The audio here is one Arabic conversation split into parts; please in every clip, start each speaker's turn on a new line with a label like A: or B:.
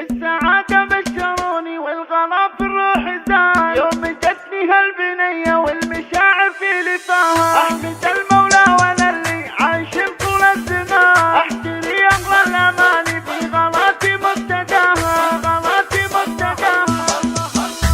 A: بالسعادة بشروني والغلا في الروح زاد، يوم جتني هالبنية والمشاعر في لفاها. احمد المولى وانا اللي عايش طول الزمان، احتري اغلى الاماني في غلاتي مبتداها، غلاتي مبتداها.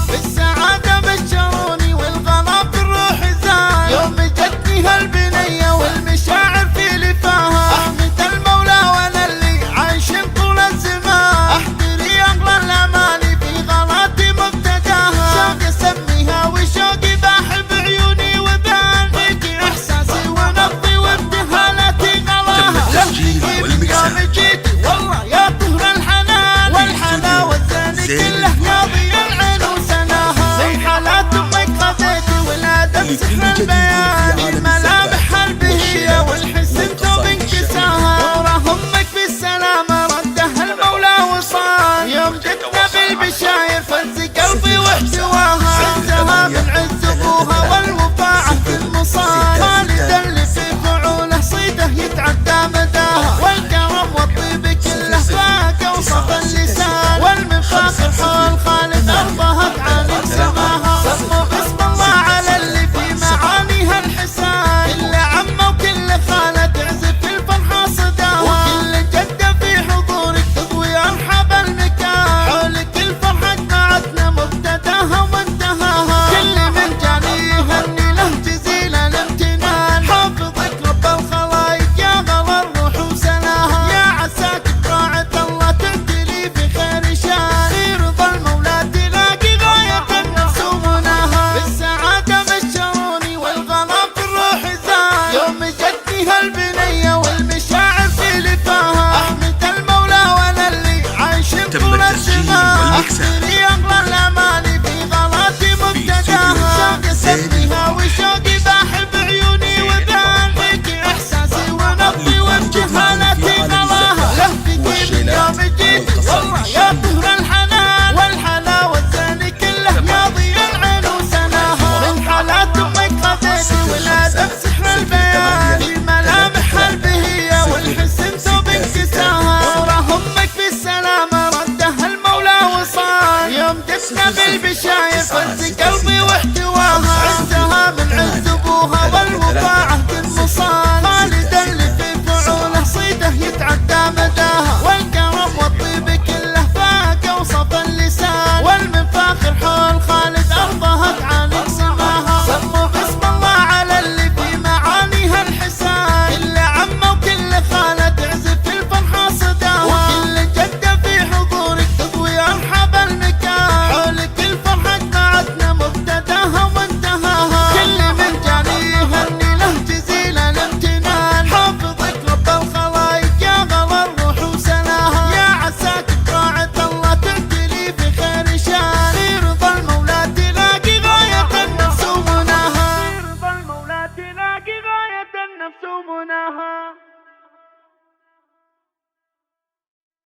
B: بالسعادة بشروني والغلا في الروح زاد، يوم جتني هالبنية والمشاعر في لفاها. احمد المولى وانا اللي عايش طول الزمان، احتري اغلى الاماني في غلاتي مبتداها. شوقي اسميها وشوقي باحب عيوني وبان فيكي احساسي ونبضي وابتهالاتي غلاها. لفتكي من يوم جيتي والله يا طهر الحنان، والحلاوة الزين كله قاضي العين وسناها. زي حالات امك خذيتي والادب سحر البيان، الملامح البهية والحس انتو بانكساها. وراه امك بالسلامة ردها المولى وصال، يوم جتنا بالبشاير فز قلبي واحتواها. عزها من عز ابوها والوفاء في المصال، خالد اللي في فعوله صيده يتعدى مداها. والكرم والطيب كله فاق وصف اللسان، والمفاخر حول خالد ارضها تعالي سماها. سموا باسم الله على اللي في معانيها الحسان، كل عمه وكل خاله تعزف الفرحه صداها. وكل جده في حضورك تضوي ارحب المكان، حولك الفرحه جمعتنا مبتداها ومنتهاها. كل من جاني يهني له جزيل الامتنان، حافظك رب الخلايق يا غلا الروح وسناها. يا عساك بطاعة الله تعتلي في خير شان، في رضا المولى تلاقي غاية النفس ومناها. بالسعادة بشروني والغلا في الروح زاد، يوم جتني هالبنية والمشاعر في لفاها. احمد المولى وانا اللي عايش طول الزمان، احتري اغلى الاماني في غلاتي مبتداها. شوقي اسميها وشوقي باحب عيوني وبان فيكي احساسي ونبضي وابتهالاتي غلاها. لفتكي من يوم جيتي والله يا طهر